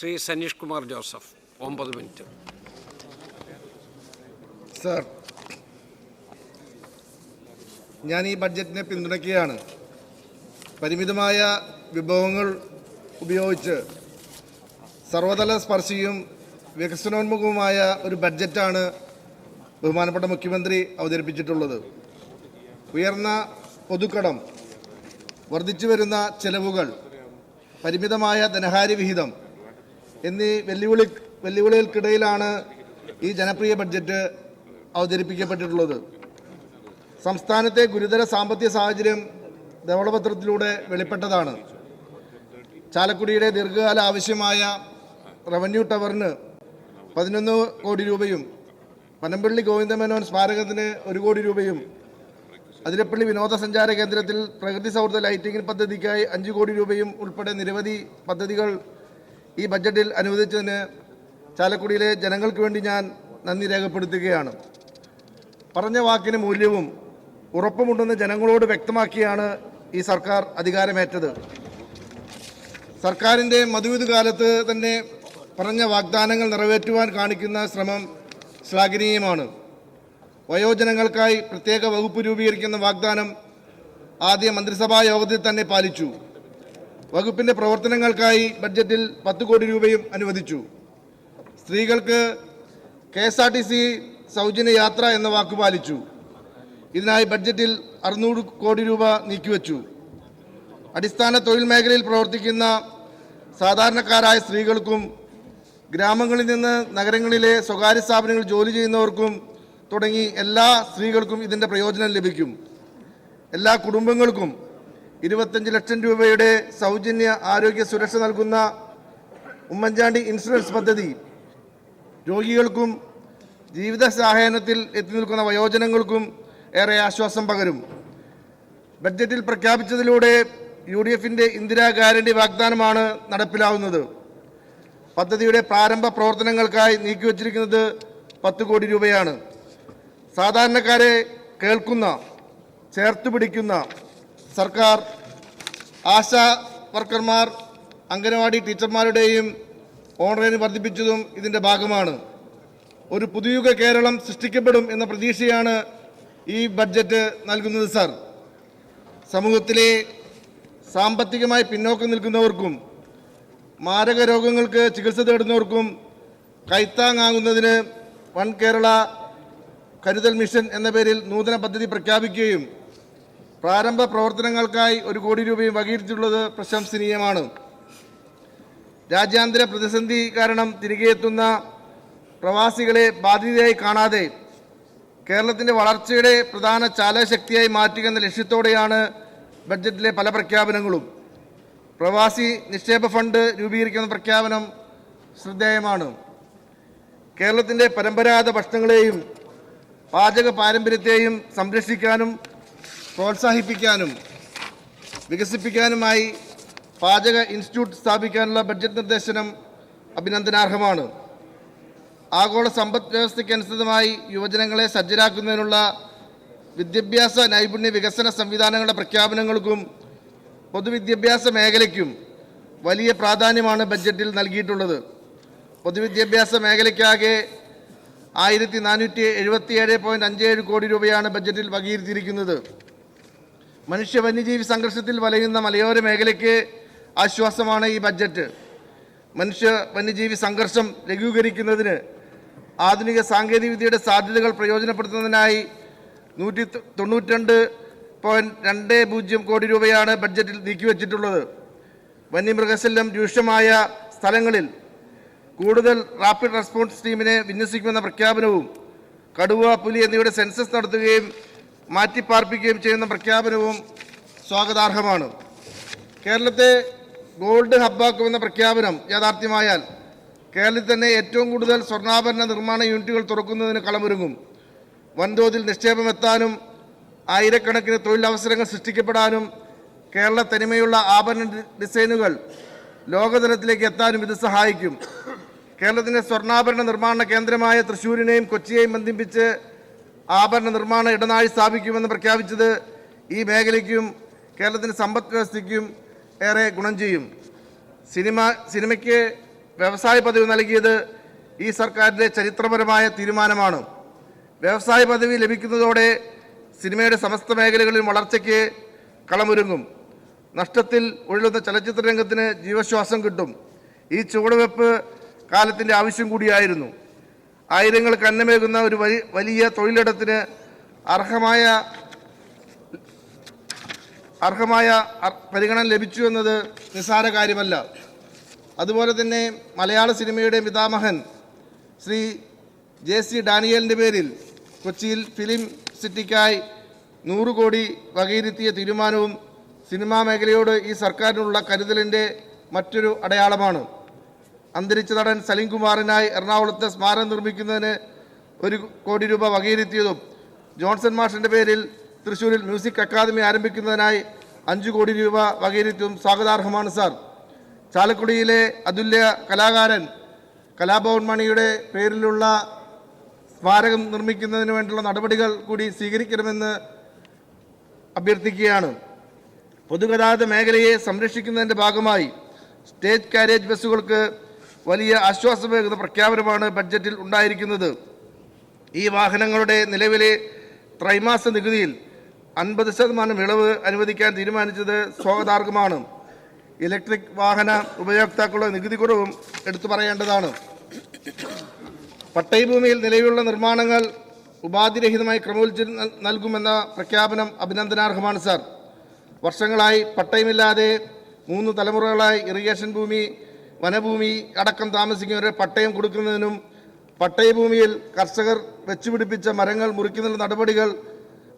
Shri Saneesh Kumar Joseph 9 minute. Sir, ഞാൻ ഈ ബഡ്ജറ്റിനെ പിന്തുണയ്ക്കുകയാണ്. പരിമിതമായ വിഭവങ്ങൾ ഉപയോഗിച്ച് സർവതല സ്പർശിയും വികസനോന്മുഖവുമായ ഒരു ബഡ്ജറ്റാണ് ബഹുമാനപ്പെട്ട മുഖ്യമന്ത്രി അവതരിപ്പിച്ചിട്ടുള്ളത്. ഉയർന്ന പൊതുക്കടം, വർദ്ധിച്ചു വരുന്ന ചെലവുകൾ, പരിമിതമായ ധനകാര്യ വിഹിതം എന്നീ വെല്ലുവിളികൾക്കിടയിലാണ് ഈ ജനപ്രിയ ബഡ്ജറ്റ് അവതരിപ്പിക്കപ്പെട്ടിട്ടുള്ളത്. സംസ്ഥാനത്തെ ഗുരുതര സാമ്പത്തിക സാഹചര്യം ധവളപത്രത്തിലൂടെ വെളിപ്പെട്ടതാണ്. ചാലക്കുടിയുടെ ദീർഘകാല ആവശ്യമായ റവന്യൂ ടവറിന് 11 കോടി രൂപയും, പനമ്പള്ളി ഗോവിന്ദമേനോൻ സ്മാരകത്തിന് 1 കോടി രൂപയും, അതിരപ്പള്ളി വിനോദസഞ്ചാര കേന്ദ്രത്തിൽ പ്രകൃതി സൗഹൃദ ലൈറ്റിംഗ് പദ്ധതിക്കായി 5 കോടി രൂപയും ഉൾപ്പെടെ നിരവധി പദ്ധതികൾ ഈ ബഡ്ജറ്റിൽ അനുവദിച്ചതിന് ചാലക്കുടിയിലെ ജനങ്ങൾക്ക് വേണ്ടി ഞാൻ നന്ദി രേഖപ്പെടുത്തുകയാണ്. പറഞ്ഞ വാക്കിന് മൂല്യവും ഉറപ്പുമുണ്ടെന്ന് ജനങ്ങളോട് വ്യക്തമാക്കിയാണ് ഈ സർക്കാർ അധികാരമേറ്റത്. സർക്കാരിൻ്റെ മധുവിധ കാലത്ത് തന്നെ പറഞ്ഞ വാഗ്ദാനങ്ങൾ നിറവേറ്റുവാൻ കാണിക്കുന്ന ശ്രമം ശ്ലാഘനീയമാണ്. വയോജനങ്ങൾക്കായി പ്രത്യേക വകുപ്പ് രൂപീകരിക്കുന്ന വാഗ്ദാനം ആദ്യ മന്ത്രിസഭാ യോഗത്തിൽ തന്നെ പാലിച്ചു. വകുപ്പിൻ്റെ പ്രവർത്തനങ്ങൾക്കായി ബഡ്ജറ്റിൽ 10 കോടി രൂപയും അനുവദിച്ചു. സ്ത്രീകൾക്ക് KSRTC സൗജന്യ യാത്ര എന്ന വാക്ക് പാലിച്ചു. ഇതിനായി ബഡ്ജറ്റിൽ 600 കോടി രൂപ നീക്കിവെച്ചു. അടിസ്ഥാന തൊഴിൽ മേഖലയിൽ പ്രവർത്തിക്കുന്ന സാധാരണക്കാരായ സ്ത്രീകൾക്കും ഗ്രാമങ്ങളിൽ നിന്ന് നഗരങ്ങളിലെ സ്വകാര്യ സ്ഥാപനങ്ങളിൽ ജോലി ചെയ്യുന്നവർക്കും തുടങ്ങി എല്ലാ സ്ത്രീകൾക്കും ഇതിൻ്റെ പ്രയോജനം ലഭിക്കും. എല്ലാ കുടുംബങ്ങൾക്കും 25 ലക്ഷം രൂപയുടെ സൗജന്യ ആരോഗ്യ സുരക്ഷ നൽകുന്ന ഉമ്മൻചാണ്ടി ഇൻഷുറൻസ് പദ്ധതി രോഗികൾക്കും ജീവിത സായാഹ്നത്തിൽ എത്തി നിൽക്കുന്ന വയോജനങ്ങൾക്കും ഏറെ ആശ്വാസം പകരും. ബഡ്ജറ്റിൽ പ്രഖ്യാപിച്ചതിലൂടെ UDFിൻ്റെ ഇന്ദിരാ ഗ്യാരണ്ടി വാഗ്ദാനമാണ് നടപ്പിലാവുന്നത്. പദ്ധതിയുടെ പ്രാരംഭ പ്രവർത്തനങ്ങൾക്കായി നീക്കിവച്ചിരിക്കുന്നത് 10 കോടി രൂപയാണ്. സാധാരണക്കാരെ കേൾക്കുന്ന, ചേർത്തുപിടിക്കുന്ന സർക്കാർ ആശാ വർക്കർമാർ, അംഗനവാടി ടീച്ചർമാരുടെയും ഓണറേറിയം വർദ്ധിപ്പിച്ചതും ഇതിൻ്റെ ഭാഗമാണ്. ഒരു പുതുയുഗ കേരളം സൃഷ്ടിക്കപ്പെടും എന്ന പ്രതീക്ഷയാണ് ഈ ബഡ്ജറ്റ് നൽകുന്നത്. സർ, സമൂഹത്തിലെ സാമ്പത്തികമായി പിന്നോക്കം നിൽക്കുന്നവർക്കും മാരക രോഗങ്ങൾക്ക് ചികിത്സ തേടുന്നവർക്കും കൈത്താങ്ങാകുന്നതിന് വൺ കേരള കരുതൽ മിഷൻ എന്ന പേരിൽ നൂതന പദ്ധതി പ്രഖ്യാപിക്കുകയും പ്രാരംഭ പ്രവർത്തനങ്ങൾക്കായി 1 കോടി രൂപയും വകയിരുത്തിയിട്ടുള്ളത് പ്രശംസനീയമാണ്. രാജ്യാന്തര പ്രതിസന്ധി കാരണം തിരികെ എത്തുന്ന പ്രവാസികളെ ബാധിതയായി കാണാതെ കേരളത്തിൻ്റെ വളർച്ചയുടെ പ്രധാന ചാലകശക്തിയായി മാറ്റുക എന്ന ലക്ഷ്യത്തോടെയാണ് ബഡ്ജറ്റിലെ പല പ്രഖ്യാപനങ്ങളും. പ്രവാസി നിക്ഷേപ ഫണ്ട് രൂപീകരിക്കുന്ന പ്രഖ്യാപനം ശ്രദ്ധേയമാണ്. കേരളത്തിൻ്റെ പരമ്പരാഗത ഭക്ഷണങ്ങളെയും പാചക പാരമ്പര്യത്തെയും സംരക്ഷിക്കാനും പ്രോത്സാഹിപ്പിക്കാനും വികസിപ്പിക്കാനുമായി പാചക ഇൻസ്റ്റിറ്റ്യൂട്ട് സ്ഥാപിക്കാനുള്ള ബഡ്ജറ്റ് നിർദ്ദേശനം അഭിനന്ദനാർഹമാണ്. ആഗോള സമ്പദ് വ്യവസ്ഥയ്ക്കനുസൃതമായി യുവജനങ്ങളെ സജ്ജരാക്കുന്നതിനുള്ള വിദ്യാഭ്യാസ നൈപുണ്യ വികസന സംവിധാനങ്ങളുടെ പ്രഖ്യാപനങ്ങൾക്കും പൊതുവിദ്യാഭ്യാസ മേഖലയ്ക്കും വലിയ പ്രാധാന്യമാണ് ബഡ്ജറ്റിൽ നൽകിയിട്ടുള്ളത്. പൊതുവിദ്യാഭ്യാസ മേഖലയ്ക്കാകെ 1477.57 കോടി രൂപയാണ് ബഡ്ജറ്റിൽ വകയിരുത്തിയിരിക്കുന്നത്. മനുഷ്യ വന്യജീവി സംഘർഷത്തിൽ വലയുന്ന മലയോര മേഖലയ്ക്ക് ആശ്വാസമാണ് ഈ ബഡ്ജറ്റ്. മനുഷ്യ വന്യജീവി സംഘർഷം ലഘൂകരിക്കുന്നതിന് ആധുനിക സാങ്കേതികവിദ്യയുടെ സാധ്യതകൾ പ്രയോജനപ്പെടുത്തുന്നതിനായി 192.20 കോടി രൂപയാണ് ബഡ്ജറ്റിൽ നീക്കിവച്ചിട്ടുള്ളത്. വന്യമൃഗശല്യം രൂക്ഷമായ സ്ഥലങ്ങളിൽ കൂടുതൽ റാപ്പിഡ് റെസ്പോൺസ് ടീമിനെ വിന്യസിക്കുമെന്ന പ്രഖ്യാപനവും കടുവ, പുലി എന്നിവയുടെ സെൻസസ് നടത്തുകയും മാറ്റിപ്പാർപ്പിക്കുകയും ചെയ്യുന്ന പ്രഖ്യാപനവും സ്വാഗതാർഹമാണ്. കേരളത്തെ ഗോൾഡ് ഹബ്ബാക്കുമെന്ന പ്രഖ്യാപനം യാഥാർത്ഥ്യമായാൽ കേരളത്തിൽ തന്നെ ഏറ്റവും കൂടുതൽ സ്വർണ്ണാഭരണ നിർമ്മാണ യൂണിറ്റുകൾ തുറക്കുന്നതിന് കളമൊരുങ്ങും. വൻതോതിൽ നിക്ഷേപമെത്താനും ആയിരക്കണക്കിന് തൊഴിലവസരങ്ങൾ സൃഷ്ടിക്കപ്പെടാനും കേരള തനിമയുള്ള ആഭരണ ഡിസൈനുകൾ ലോകതലത്തിലേക്ക് എത്താനും ഇത് സഹായിക്കും. കേരളത്തിൻ്റെ സ്വർണ്ണാഭരണ നിർമ്മാണ കേന്ദ്രമായ തൃശ്ശൂരിനെയും കൊച്ചിയെയും ബന്ധിപ്പിച്ച് ആഭരണ നിർമ്മാണ ഇടനാഴി സ്ഥാപിക്കുമെന്ന് പ്രഖ്യാപിച്ചത് ഈ മേഖലയ്ക്കും കേരളത്തിൻ്റെ സമ്പദ് വ്യവസ്ഥയ്ക്കും ഏറെ ഗുണം ചെയ്യും. സിനിമയ്ക്ക് വ്യവസായ പദവി നൽകിയത് ഈ സർക്കാരിൻ്റെ ചരിത്രപരമായ തീരുമാനമാണ്. വ്യവസായ പദവി ലഭിക്കുന്നതോടെ സിനിമയുടെ സമസ്ത മേഖലകളിൽ വളർച്ചയ്ക്ക് കളമൊരുങ്ങും. നഷ്ടത്തിൽ ഉഴലുന്ന ചലച്ചിത്ര രംഗത്തിന് ജീവശ്വാസം കിട്ടും. ഈ ചുവടുവെപ്പ് കാലത്തിൻ്റെ ആവശ്യം കൂടിയായിരുന്നു. ആയിരങ്ങൾക്ക് അന്നമേകുന്ന ഒരു വലിയ തൊഴിലിടത്തിന് അർഹമായ പരിഗണന ലഭിച്ചു എന്നത് നിസ്സാര കാര്യമല്ല. അതുപോലെ തന്നെ മലയാള സിനിമയുടെ പിതാമഹൻ ശ്രീ JC ഡാനിയലിൻ്റെ പേരിൽ കൊച്ചിയിൽ ഫിലിം സിറ്റിക്കായി 100 കോടി വകയിരുത്തിയ തീരുമാനവും സിനിമാ മേഖലയോട് ഈ സർക്കാരിനുള്ള കരുതലിൻ്റെ മറ്റൊരു അടയാളമാണ്. അന്തരിച്ച നടൻ സലീം കുമാറിനായി എറണാകുളത്ത് സ്മാരകം നിർമ്മിക്കുന്നതിന് 1 കോടി രൂപ വകയിരുത്തിയതും ജോൺസൺ മാഷിൻ്റെ പേരിൽ തൃശ്ശൂരിൽ മ്യൂസിക് അക്കാദമി ആരംഭിക്കുന്നതിനായി 5 കോടി രൂപ വകയിരുത്തിയതും സ്വാഗതാർഹമാണ് സാർ. ചാലക്കുടിയിലെ അതുല്യ കലാകാരൻ കലാഭവൻ മണിയുടെ പേരിലുള്ള സ്മാരകം നിർമ്മിക്കുന്നതിന് വേണ്ടിയുള്ള നടപടികൾ കൂടി സ്വീകരിക്കണമെന്ന് അഭ്യർത്ഥിക്കുകയാണ്. പൊതുഗതാഗത മേഖലയെ സംരക്ഷിക്കുന്നതിൻ്റെ ഭാഗമായി സ്റ്റേറ്റ് കാരേജ് ബസ്സുകൾക്ക് വലിയ ആശ്വാസമേകുന്ന പ്രഖ്യാപനമാണ് ബഡ്ജറ്റിൽ ഉണ്ടായിരിക്കുന്നത്. ഈ വാഹനങ്ങളുടെ നിലവിലെ ത്രൈമാസ നികുതിയിൽ 50% ഇളവ് അനുവദിക്കാൻ തീരുമാനിച്ചത് സ്വാഗതാർഹമാണ്. ഇലക്ട്രിക് വാഹന ഉപയോക്താക്കളുടെ നികുതി കുറവും എടുത്തു പറയേണ്ടതാണ്. പട്ടയഭൂമിയിൽ നിലവിലുള്ള നിർമ്മാണങ്ങൾ ഉപാധിരഹിതമായി ക്രമവൽക്കരിച്ച് നൽകുമെന്ന പ്രഖ്യാപനം അഭിനന്ദനാർഹമാണ് സാർ. വർഷങ്ങളായി പട്ടയമില്ലാതെ 3 തലമുറകളായി ഇറിഗേഷൻ ഭൂമി, വനഭൂമി അടക്കം താമസിക്കുന്നവരെ പട്ടയം കൊടുക്കുന്നതിനും പട്ടയഭൂമിയിൽ കർഷകർ വെച്ചുപിടിപ്പിച്ച മരങ്ങൾ മുറിക്കുന്നതിനുള്ള നടപടികൾ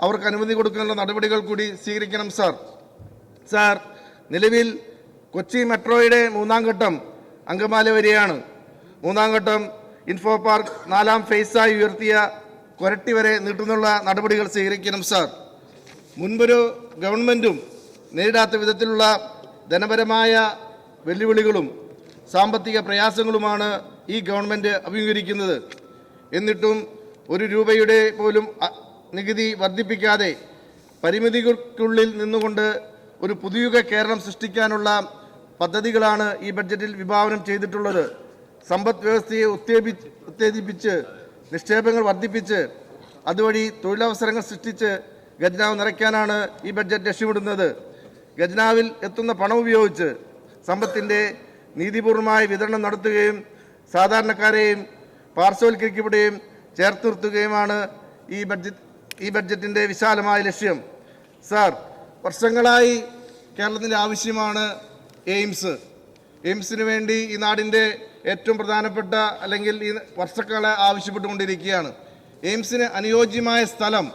അവർക്ക് അനുമതി കൊടുക്കുന്നതിനുള്ള നടപടികൾ കൂടി സ്വീകരിക്കണം സാർ. നിലവിൽ കൊച്ചി മെട്രോയുടെ 3ാം ഘട്ടം അങ്കമാലി വരെയാണ്. 3ാം ഘട്ടം ഇൻഫോ പാർക്ക് 4ാം ഫേസായി ഉയർത്തിയ കൊരട്ടി വരെ നീട്ടുന്നുള്ള നടപടികൾ സ്വീകരിക്കണം സാർ. മുൻപൊരു ഗവൺമെൻറ്റും നേരിടാത്ത വിധത്തിലുള്ള ധനപരമായ വെല്ലുവിളികളും സാമ്പത്തിക പ്രയാസങ്ങളുമാണ് ഈ ഗവൺമെൻറ് അഭിമുഖീകരിക്കുന്നത്. എന്നിട്ടും 1 രൂപയുടെ പോലും നികുതി വർദ്ധിപ്പിക്കാതെ പരിമിതികൾക്കുള്ളിൽ നിന്നുകൊണ്ട് ഒരു പുതുയുഗ കേരളം സൃഷ്ടിക്കാനുള്ള പദ്ധതികളാണ് ഈ ബഡ്ജറ്റിൽ വിഭാവനം ചെയ്തിട്ടുള്ളത്. സമ്പദ് വ്യവസ്ഥയെ ഉത്തേജിപ്പിച്ച് നിക്ഷേപങ്ങൾ വർദ്ധിപ്പിച്ച് അതുവഴി തൊഴിലവസരങ്ങൾ സൃഷ്ടിച്ച് ഖജനാവ് നിറയ്ക്കാനാണ് ഈ ബഡ്ജറ്റ് ലക്ഷ്യമിടുന്നത്. ഖജനാവിൽ എത്തുന്ന പണം ഉപയോഗിച്ച് സമ്പത്തിൻ്റെ നീതിപൂർവമായ വിതരണം നടത്തുകയും സാധാരണക്കാരെയും പാർശ്വവൽക്കരിക്കപ്പെടുകയും ചേർത്ത് നിർത്തുകയുമാണ് ഈ ബഡ്ജറ്റിൻ്റെ വിശാലമായ ലക്ഷ്യം. സാർ, വർഷങ്ങളായി കേരളത്തിൻ്റെ ആവശ്യമാണ് എയിംസിന് വേണ്ടി ഈ നാടിൻ്റെ ഏറ്റവും പ്രധാനപ്പെട്ട അല്ലെങ്കിൽ ഈ വർഷക്കാലം ആവശ്യപ്പെട്ടുകൊണ്ടിരിക്കുകയാണ്. എയിംസിന് അനുയോജ്യമായ സ്ഥലം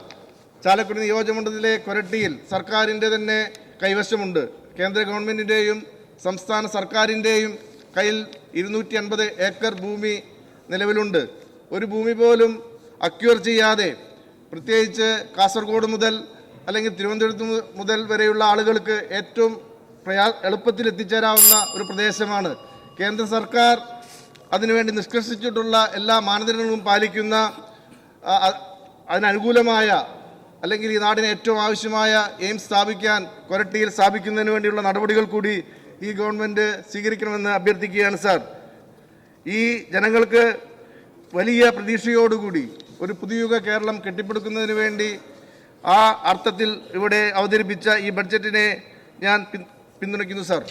ചാലക്കുടി നിയോജകമണ്ഡലത്തിലെ കൊരട്ടിയിൽ സർക്കാരിൻ്റെ തന്നെ കൈവശമുണ്ട്. കേന്ദ്ര ഗവൺമെൻറ്റിൻ്റെയും സംസ്ഥാന സർക്കാരിൻ്റെയും കയ്യിൽ 250 ഏക്കർ ഭൂമി നിലവിലുണ്ട്. ഒരു ഭൂമി പോലും അക്വയർ ചെയ്യാതെ പ്രത്യേകിച്ച് കാസർഗോഡ് മുതൽ അല്ലെങ്കിൽ തിരുവനന്തപുരത്ത് മുതൽ വരെയുള്ള ആളുകൾക്ക് ഏറ്റവും എളുപ്പത്തിൽ എത്തിച്ചേരാവുന്ന ഒരു പ്രദേശമാണ്. കേന്ദ്ര സർക്കാർ അതിനുവേണ്ടി നിഷ്കർഷിച്ചിട്ടുള്ള എല്ലാ മാനദണ്ഡങ്ങളും പാലിക്കുന്ന അതിനനുകൂലമായ അല്ലെങ്കിൽ ഈ നാടിന് ഏറ്റവും ആവശ്യമായ എയിംസ് സ്ഥാപിക്കാൻ കൊരട്ടിയിൽ സ്ഥാപിക്കുന്നതിന് വേണ്ടിയുള്ള നടപടികൾ കൂടി ഈ ഗവൺമെൻറ് സ്വീകരിക്കണമെന്ന് അഭ്യർത്ഥിക്കുകയാണ് സാർ. ഈ ജനങ്ങൾക്ക് വലിയ പ്രതീക്ഷയോടുകൂടി ഒരു പുതുയുഗ കേരളം കെട്ടിപ്പടുക്കുന്നതിന് വേണ്ടി ആ അർത്ഥത്തിൽ ഇവിടെ അവതരിപ്പിച്ച ഈ ബഡ്ജറ്റിനെ ഞാൻ പിന്തുണയ്ക്കുന്നു സാർ.